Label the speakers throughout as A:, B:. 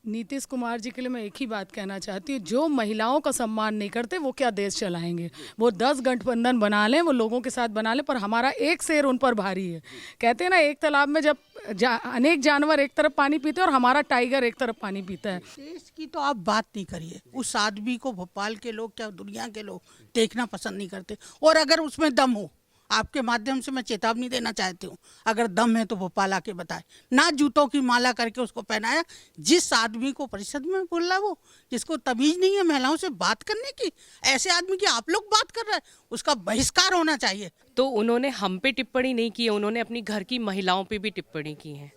A: नीतीश कुमार जी के लिए मैं एक ही बात कहना चाहती हूँ, जो महिलाओं का सम्मान नहीं करते वो क्या देश चलाएंगे। वो 10 गठबंधन बना लें, वो लोगों के साथ बना लें, पर हमारा एक शेर उन पर भारी है। कहते हैं ना, एक तालाब में जब अनेक जानवर एक तरफ पानी पीते हैं और हमारा टाइगर एक तरफ पानी पीता है।
B: देश की तो आप बात नहीं करिए, उस आदमी को भोपाल के लोग क्या दुनिया के लोग देखना पसंद नहीं करते। और अगर उसमें दम हो, आपके माध्यम से मैं चेतावनी देना चाहती हूँ, अगर दम है तो भोपाल आके बताए। ना जूतों की माला करके उसको पहनाया। जिस आदमी को परिषद में बोल रहा है, वो जिसको तमीज नहीं है महिलाओं से बात करने की, ऐसे आदमी की आप लोग बात कर रहे हैं, उसका बहिष्कार होना चाहिए।
C: तो उन्होंने हम पे टिप्पणी नहीं की है, उन्होंने अपनी घर की महिलाओं पे भी टिप्पणी की है।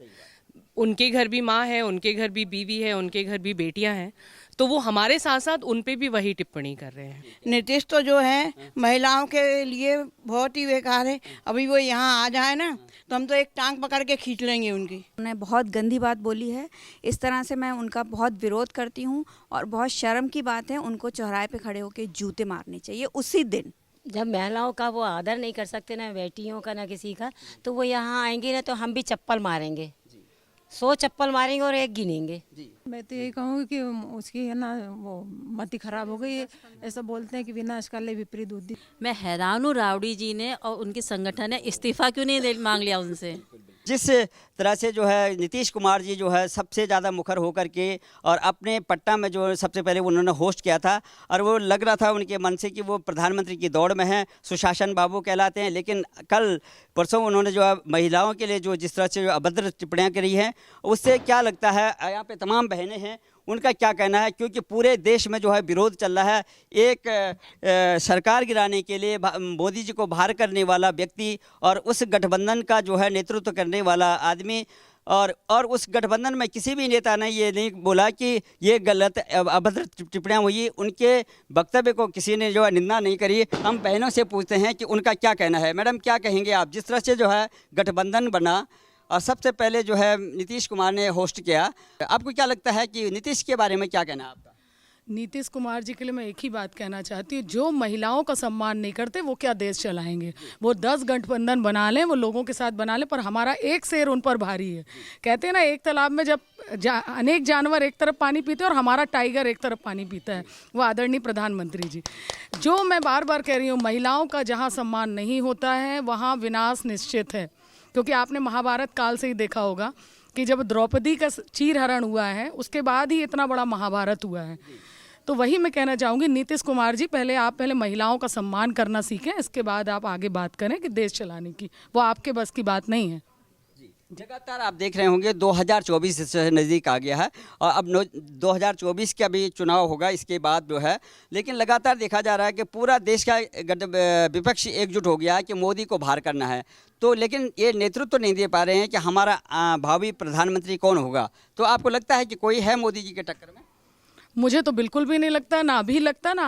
C: उनके घर भी माँ है, उनके घर भी बीवी है, उनके घर भी बेटियां हैं, तो वो हमारे साथ साथ उन पे भी वही टिप्पणी कर रहे हैं।
D: नीतीश तो जो है महिलाओं के लिए बहुत ही बेकार है। अभी वो यहाँ आ जाए ना तो हम तो एक टांग पकड़ के खींच लेंगे उनकी।
E: उन्होंने बहुत गंदी बात बोली है, इस तरह से मैं उनका बहुत विरोध करती हूँ और बहुत शर्म की बात है। उनको चौराहे पे खड़े होकर जूते मारने चाहिए उसी दिन।
F: जब महिलाओं का वो आदर नहीं कर सकते, ना बेटियों का ना किसी का, तो वो यहाँ आएंगे ना तो हम भी चप्पल मारेंगे, 100 चप्पल मारेंगे और एक गिनेंगे।
G: मैं तो यही कहूँगी कि उसकी है ना वो मति खराब हो गई है। ऐसा बोलते हैं कि विनाश काले विपरीत बुद्धि।
H: मैं हैरान हूँ, रावड़ी जी ने और उनके संगठन ने इस्तीफा क्यों नहीं मांग लिया उनसे।
I: जिस तरह से जो है नीतीश कुमार जी जो है सबसे ज़्यादा मुखर होकर के और अपने पट्टा में जो सबसे पहले उन्होंने होस्ट किया था, और वो लग रहा था उनके मन से कि वो प्रधानमंत्री की दौड़ में हैं, सुशासन बाबू कहलाते हैं। लेकिन कल परसों उन्होंने जो है महिलाओं के लिए जो जिस तरह से अभद्र टिप्पणियाँ करी हैं, उससे क्या लगता है, यहाँ पे तमाम बहनें हैं, उनका क्या कहना है? क्योंकि पूरे देश में जो है विरोध चल रहा है। एक सरकार गिराने के लिए मोदी जी को बाहर करने वाला व्यक्ति और उस गठबंधन का जो है नेतृत्व करने वाला आदमी, और उस गठबंधन में किसी भी नेता ने ये नहीं बोला कि ये गलत अभद्र टिप्पणियाँ हुई। उनके वक्तव्य को किसी ने जो है निंदा नहीं करी। हम बहनों से पूछते हैं कि उनका क्या कहना है। मैडम, क्या कहेंगे आप? जिस तरह से जो है गठबंधन बना और सबसे पहले जो है नीतीश कुमार ने होस्ट किया, आपको क्या लगता है कि नीतीश के बारे में क्या कहना है आपका?
A: नीतीश कुमार जी के लिए मैं एक ही बात कहना चाहती हूँ, जो महिलाओं का सम्मान नहीं करते वो क्या देश चलाएंगे। वो 10 गठबंधन बना लें, वो लोगों के साथ बना लें, पर हमारा एक शेर उन पर भारी है। कहते हैं ना, एक तालाब में जब अनेक जानवर एक तरफ पानी पीते हैं और हमारा टाइगर एक तरफ पानी पीता है, वो आदरणीय प्रधानमंत्री जी। जो मैं बार बार कह रही हूँ, महिलाओं का जहाँ सम्मान नहीं होता है वहाँ विनाश निश्चित है। क्योंकि आपने महाभारत काल से ही देखा होगा कि जब द्रौपदी का चीरहरण हुआ है, उसके बाद ही इतना बड़ा महाभारत हुआ है। तो वही मैं कहना चाहूँगी, नीतीश कुमार जी, पहले महिलाओं का सम्मान करना सीखें, इसके बाद आप आगे बात करें कि देश चलाने की, वो आपके बस की बात नहीं है।
I: लगातार आप देख रहे होंगे 2024 से नज़दीक आ गया है और अब 2024 का भी चुनाव होगा इसके बाद जो है। लेकिन लगातार देखा जा रहा है कि पूरा देश का विपक्ष एकजुट हो गया है कि मोदी को बाहर करना है। तो लेकिन ये नेतृत्व नहीं दे पा रहे हैं कि हमारा भावी प्रधानमंत्री कौन होगा। तो आपको लगता है कि कोई है मोदी जी के टक्कर में?
A: मुझे तो बिल्कुल भी नहीं लगता, ना अभी लगता, ना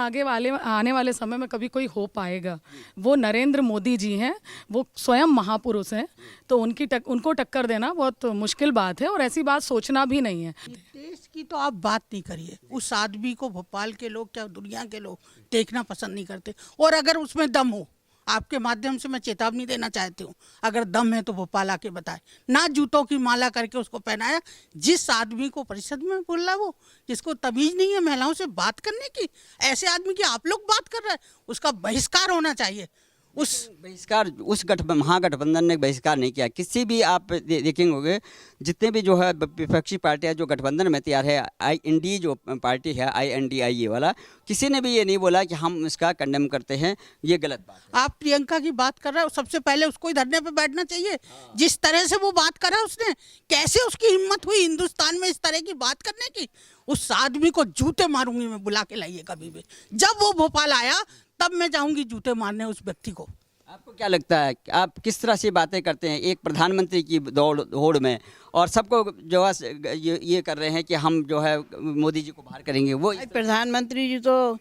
A: आने वाले समय में कभी कोई हो पाएगा। वो नरेंद्र मोदी जी हैं, वो स्वयं महापुरुष हैं, तो उनको टक्कर देना बहुत मुश्किल बात है और ऐसी बात सोचना भी नहीं है।
B: देश की तो आप बात नहीं करिए, उस आदमी को भोपाल के लोग क्या दुनिया के लोग देखना पसंद नहीं करते। और अगर उसमें दम हो, आपके माध्यम से मैं चेतावनी देना चाहती हूँ, अगर दम है तो भोपाल आके बताए। ना जूतों की माला करके उसको पहनाया। जिस आदमी को परिषद में बोल रहा है, वो जिसको तमीज नहीं है महिलाओं से बात करने की, ऐसे आदमी की आप लोग बात कर रहे हैं, उसका बहिष्कार होना चाहिए। उस
I: महागठबंधन ने बहिष्कार नहीं किया। किसी भी आप देखेंगे जितने भी जो है विपक्षी पार्टियां जो गठबंधन में तैयार है, IND जो पार्टी है, INDI ये वाला, किसी ने भी ये नहीं बोला कि हम इसका कंडेम करते हैं, ये गलत बात है।
B: आप प्रियंका की बात कर रहे हो, सबसे पहले उसको ही धरने पे बैठना चाहिए। जिस तरह से वो बात करा उसने, कैसे उसकी हिम्मत हुई हिंदुस्तान में इस तरह की बात करने की। उस आदमी को जूते मारूंगी मैं, बुला के लाइए कभी भी। जब वो भोपाल आया तब मैं जाऊंगी जूते मारने उस व्यक्ति को।
I: आपको क्या लगता है, आप किस तरह से बातें करते हैं एक प्रधानमंत्री की दौड़ में, और सबको जो है ये कर रहे हैं कि हम जो है मोदी जी को बाहर करेंगे? वो
D: प्रधानमंत्री जी तो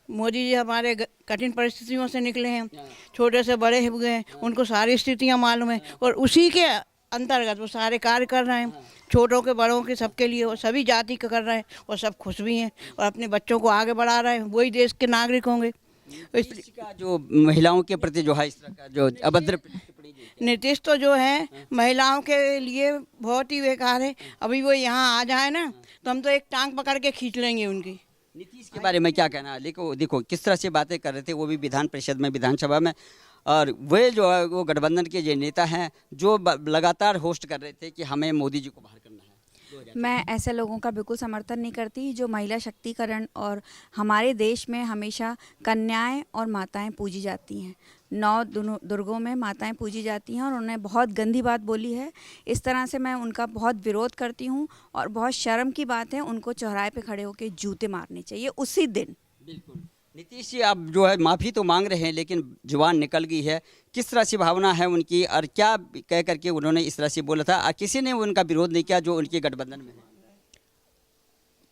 D: मोदी जी हमारे कठिन परिस्थितियों से निकले हैं, छोटे से बड़े हुए हैं, उनको सारी स्थितियाँ मालूम है और उसी के अंतर्गत वो सारे कार्य कर रहे हैं। छोटों के बड़ों के सबके लिए वो सभी जाति का कर रहे हैं और सब खुश भी हैं और अपने बच्चों को आगे बढ़ा रहे हैं। वही देश के नागरिक होंगे।
I: का जो महिलाओं के प्रति जो है इस तरह का जो अभद्र
D: नीतीश तो जो है महिलाओं के लिए बहुत ही बेकार है। अभी वो यहाँ आ जाए ना तो हम तो एक टांग पकड़ के खींच लेंगे उनकी।
I: नीतीश के बारे में क्या कहना है? देखो देखो किस तरह से बातें कर रहे थे, वो भी विधान परिषद में, विधानसभा में, और वे जो है वो गठबंधन के जो नेता हैं जो लगातार होस्ट कर रहे थे कि हमें मोदी जी को बाहर करना है।
E: मैं ऐसे लोगों का बिल्कुल समर्थन नहीं करती जो महिला शक्तिकरण, और हमारे देश में हमेशा कन्याएं और माताएं पूजी जाती हैं। 9 दुर्गों में माताएं पूजी जाती हैं और उन्होंने बहुत गंदी बात बोली है। इस तरह से मैं उनका बहुत विरोध करती हूं और बहुत शर्म की बात है, उनको चौराहे पे खड़े होकर जूते मारने चाहिए उसी दिन।
I: बिल्कुल। नीतीश जी आप जो है माफ़ी तो मांग रहे हैं लेकिन जुबान निकल गई है, किस तरह से भावना है उनकी और क्या कह करके उन्होंने इस तरह से बोला था? किसी ने उनका विरोध नहीं किया जो उनके गठबंधन में है?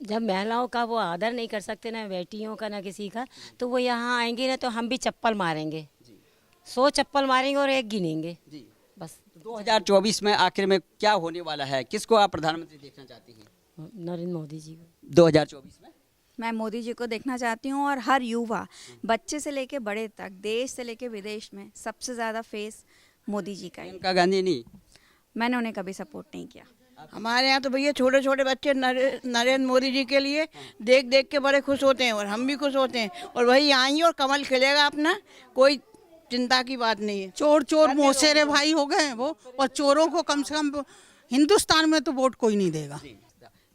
F: जब महिलाओं का वो आदर नहीं कर सकते, ना बेटियों का ना किसी का, तो वो यहाँ आएंगे ना तो हम भी चप्पल मारेंगे। 100 चप्पल मारेंगे और एक गिनेंगे
I: जी।
F: बस।
I: 2024 में आखिर में क्या होने वाला है? किसको आप प्रधानमंत्री देखना चाहती हैं
F: नरेंद्र मोदी जी को
I: 2024 में?
E: मैं मोदी जी को देखना चाहती हूँ और हर युवा, बच्चे से लेके बड़े तक, देश से लेके विदेश में सबसे ज़्यादा फेस मोदी जी का ही।
I: प्रियंका गांधी नहीं?
E: मैंने उन्हें कभी सपोर्ट नहीं किया।
D: हमारे यहाँ तो भैया छोटे छोटे बच्चे नरेंद्र मोदी जी के लिए देख देख के बड़े खुश होते हैं और हम भी खुश होते हैं, और वही आएंगे और कमल खिलेगा अपना, कोई चिंता की बात नहीं है।
B: चोर चोर मौसेरे भाई हो गए हैं वो, और चोरों को कम से कम हिंदुस्तान में तो वोट कोई नहीं देगा।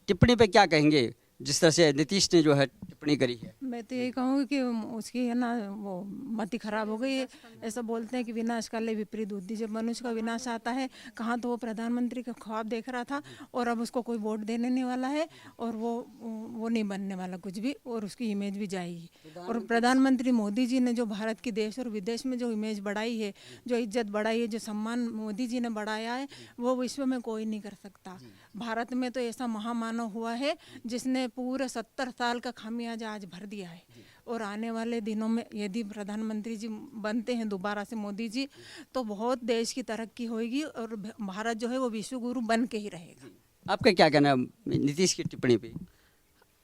I: टिप्पणी पे क्या कहेंगे जिस तरह से नीतीश ने जो है टिप्पणी करी है?
G: मैं तो यही कहूँगी कि उसकी है ना वो मति खराब हो गई है। ऐसा बोलते हैं कि विनाश काले विपरीत बुद्धि, जब मनुष्य का विनाश आता है, कहाँ तो वो प्रधानमंत्री का ख्वाब देख रहा था और अब उसको कोई वोट देने नहीं वाला है और वो नहीं बनने वाला कुछ भी, और उसकी इमेज भी जाएगी। और प्रधानमंत्री मोदी जी ने जो भारत की देश और विदेश में जो इमेज बढ़ाई है, जो इज्जत बढ़ाई है, जो सम्मान मोदी जी ने बढ़ाया है, वो विश्व में कोई नहीं कर सकता। भारत में तो ऐसा महामानव हुआ है जिसने पूरे 70 साल का खामियाजा आज भर दिया है, और आने वाले दिनों में यदि प्रधानमंत्री जी बनते हैं दोबारा से मोदी जी, तो बहुत देश की तरक्की होगी और भारत जो है वो विश्व गुरु बन के ही रहेगा।
I: आपका क्या कहना है नीतीश की टिप्पणी पे?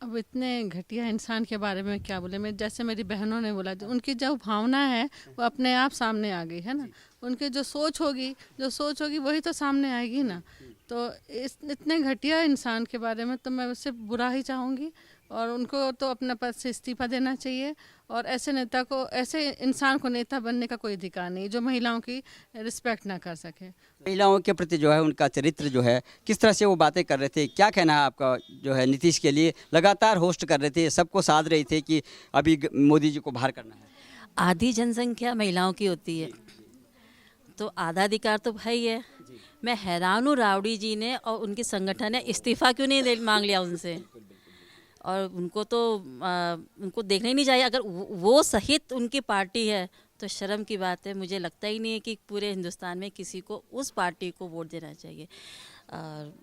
H: अब इतने घटिया इंसान के बारे में क्या बोले। मैं जैसे मेरी बहनों ने बोला, जो उनकी जो भावना है वो अपने आप सामने आ गई है ना। उनकी जो सोच होगी वही तो सामने आएगी ना। तो इतने घटिया इंसान के बारे में तो मैं उससे बुरा ही चाहूँगी, और उनको तो अपना पद से इस्तीफा देना चाहिए। और ऐसे इंसान को नेता बनने का कोई अधिकार नहीं जो महिलाओं की रिस्पेक्ट ना कर सके।
I: महिलाओं के प्रति जो है उनका चरित्र जो है, किस तरह से वो बातें कर रहे थे, क्या कहना है आपका जो है नीतीश के लिए? लगातार होस्ट कर रहे थे, सबको साध रहे थे कि अभी मोदी जी को बाहर करना है।
H: आधी जनसंख्या महिलाओं की होती है तो आधा अधिकार तो भाई है। मैं हैरान हूँ रावड़ी जी ने और उनके संगठन ने इस्तीफा क्यों नहीं मांग लिया उनसे, और उनको तो उनको देखना ही नहीं चाहिए। अगर वो सहित उनकी पार्टी है तो शर्म की बात है। मुझे लगता ही नहीं है कि पूरे हिंदुस्तान में किसी को उस पार्टी को वोट देना चाहिए। और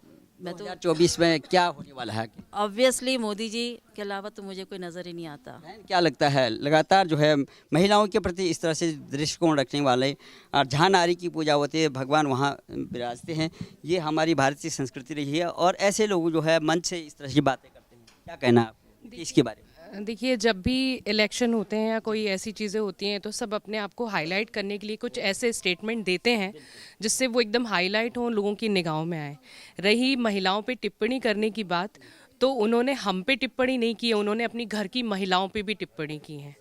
H: मैं तो
I: 2024 में क्या होने वाला है?
H: ऑब्वियसली मोदी जी के अलावा तो मुझे कोई नज़र ही नहीं आता।
I: क्या लगता है लगातार जो है महिलाओं के प्रति इस तरह से दृष्टिकोण रखने वाले, और जहाँ नारी की पूजा होती है भगवान वहाँ विराजते हैं, ये हमारी भारतीय संस्कृति रही है, और ऐसे लोग जो है मंच से इस तरह की बातें करते हैं। क्या कहना है इसके बारे में?
C: देखिए, जब भी इलेक्शन होते हैं या कोई ऐसी चीज़ें होती हैं तो सब अपने आप को हाईलाइट करने के लिए कुछ ऐसे स्टेटमेंट देते हैं जिससे वो एकदम हाईलाइट हों, लोगों की निगाहों में आए। रही महिलाओं पे टिप्पणी करने की बात, तो उन्होंने हम पे टिप्पणी नहीं की है, उन्होंने अपनी घर की महिलाओं पे भी टिप्पणी की है।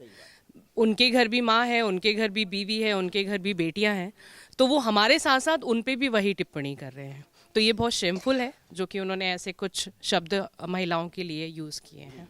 C: उनके घर भी माँ है, उनके घर भी बीवी है, उनके घर भी बेटियाँ हैं, तो वो हमारे साथ साथ उन पे भी वही टिप्पणी कर रहे हैं। तो ये बहुत शेमफुल है जो कि उन्होंने ऐसे कुछ शब्द महिलाओं के लिए यूज़ किए हैं।